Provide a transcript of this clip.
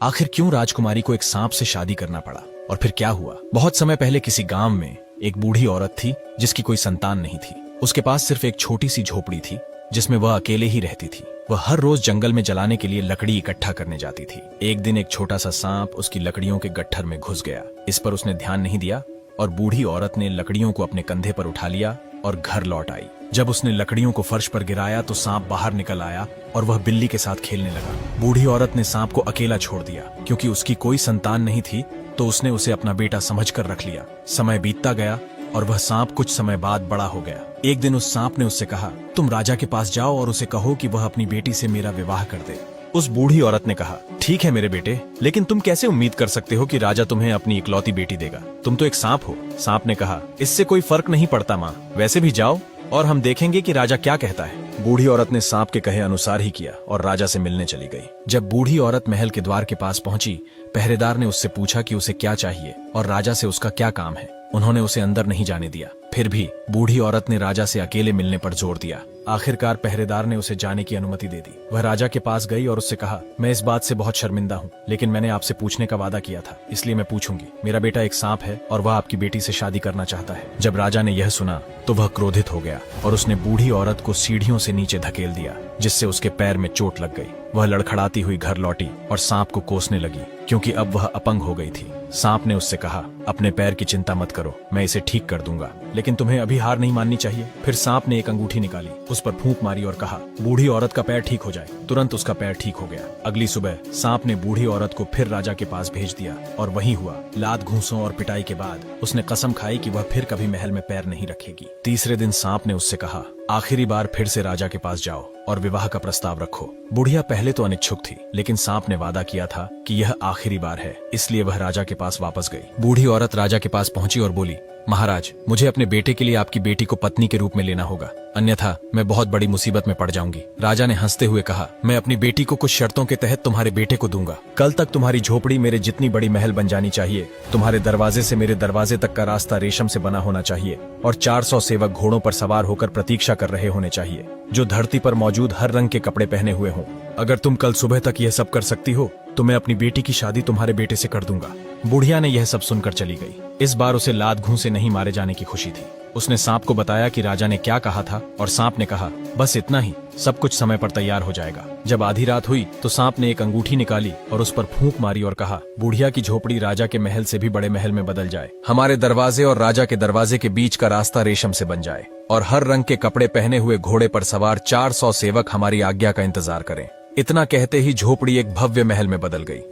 आखिर क्यों राजकुमारी को एक सांप से शादी करना पड़ा और फिर क्या हुआ। बहुत समय पहले किसी गांव में एक बूढ़ी औरत थी जिसकी कोई संतान नहीं थी। उसके पास सिर्फ एक छोटी सी झोपड़ी थी जिसमें वह अकेले ही रहती थी। वह हर रोज जंगल में जलाने के लिए लकड़ी इकट्ठा करने जाती थी। एक दिन एक छोटा सा सांप उसकी लकड़ियों के गट्ठर में घुस गया। इस पर उसने ध्यान नहीं दिया और बूढ़ी औरत ने लकड़ियों को अपने कंधे पर उठा लिया और घर लौट आई। जब उसने लकड़ियों को फर्श पर गिराया तो सांप बाहर निकल आया और वह बिल्ली के साथ खेलने लगा। बूढ़ी औरत ने सांप को अकेला छोड़ दिया। क्योंकि उसकी कोई संतान नहीं थी तो उसने उसे अपना बेटा समझकर रख लिया। समय बीतता गया और वह सांप कुछ समय बाद बड़ा हो गया। एक दिन उस सांप ने उससे कहा, तुम राजा के पास जाओ और उसे कहो कि वह अपनी बेटी से मेरा विवाह कर दे। उस बूढ़ी औरत ने कहा, ठीक है मेरे बेटे, लेकिन तुम कैसे उम्मीद कर सकते हो कि राजा तुम्हें अपनी इकलौती बेटी देगा? तुम तो एक सांप हो। सांप ने कहा, इससे कोई फर्क नहीं पड़ता माँ, वैसे भी जाओ और हम देखेंगे कि राजा क्या कहता है। बूढ़ी औरत ने सांप के कहे अनुसार ही किया और राजा से मिलने चली गई। जब बूढ़ी औरत महल के द्वार के पास पहुंची, पहरेदार ने उससे पूछा कि उसे क्या चाहिए और राजा से उसका क्या काम है। उन्होंने उसे अंदर नहीं जाने दिया। फिर भी बूढ़ी औरत ने राजा से अकेले मिलने पर जोर दिया। आखिरकार पहरेदार ने उसे जाने की अनुमति दे दी। वह राजा के पास गई और उससे कहा, मैं इस बात से बहुत शर्मिंदा हूँ, लेकिन मैंने आपसे पूछने का वादा किया था, इसलिए मैं पूछूंगी। मेरा बेटा एक सांप है और वह आपकी बेटी से शादी करना चाहता है। जब राजा ने यह सुना तो वह क्रोधित हो गया और उसने बूढ़ी औरत को सीढ़ियों से नीचे धकेल दिया, जिससे उसके पैर में चोट लग गई। वह लड़खड़ाती हुई घर लौटी और सांप को कोसने लगी, क्योंकि अब वह अपंग हो गई थी। सांप ने उससे कहा, अपने पैर की चिंता मत करो, मैं इसे ठीक कर दूंगा, लेकिन तुम्हें अभी हार नहीं माननी चाहिए। फिर सांप ने एक अंगूठी निकाली, उस पर फूंक मारी और कहा, बूढ़ी औरत का पैर ठीक हो जाए। तुरंत उसका पैर ठीक हो गया। अगली सुबह सांप ने बूढ़ी औरत को फिर राजा के पास भेज दिया और वही हुआ। लात घूंसों और पिटाई के बाद उसने कसम खाई कि वह फिर कभी महल में पैर नहीं रखेगी। तीसरे दिन सांप ने उससे कहा, आखिरी बार फिर से राजा के पास जाओ और विवाह का प्रस्ताव रखो। बुढ़िया पहले तो अनिच्छुक थी, लेकिन सांप ने वादा किया था कि यह आखिरी बार है, इसलिए वह राजा के पास वापस गई। बूढ़ी औरत राजा के पास पहुंची और बोली, महाराज, मुझे अपने बेटे के लिए आपकी बेटी को पत्नी के रूप में लेना होगा, अन्यथा मैं बहुत बड़ी मुसीबत में पड़ जाऊंगी। राजा ने हंसते हुए कहा, मैं अपनी बेटी को कुछ शर्तों के तहत तुम्हारे बेटे को दूंगा। कल तक तुम्हारी झोपड़ी मेरे जितनी बड़ी महल बन जानी चाहिए, तुम्हारे दरवाजे से मेरे दरवाजे तक का रास्ता रेशम से बना होना चाहिए और 400 सेवक घोड़ों पर सवार होकर प्रतीक्षा कर रहे होने चाहिए, जो धरती पर मौजूद हर रंग के कपड़े पहने हुए हों। अगर तुम कल सुबह तक यह सब कर सकती हो तो मैं अपनी बेटी की शादी तुम्हारे बेटे से कर दूंगा। बुढ़िया ने यह सब सुनकर चली गई। इस बार उसे लात घूंसे नहीं मारे जाने की खुशी थी। उसने सांप को बताया कि राजा ने क्या कहा था और सांप ने कहा, बस इतना ही, सब कुछ समय पर तैयार हो जाएगा। जब आधी रात हुई तो सांप ने एक अंगूठी निकाली और उस पर फूंक मारी और कहा, बुढ़िया की झोपड़ी राजा के महल से भी बड़े महल में बदल जाए, हमारे दरवाजे और राजा के दरवाजे के बीच का रास्ता रेशम से बन जाए और हर रंग के कपड़े पहने हुए घोड़े पर सवार 400 सेवक हमारी आज्ञा का इंतजार करें। इतना कहते ही झोपड़ी एक भव्य महल में बदल गई।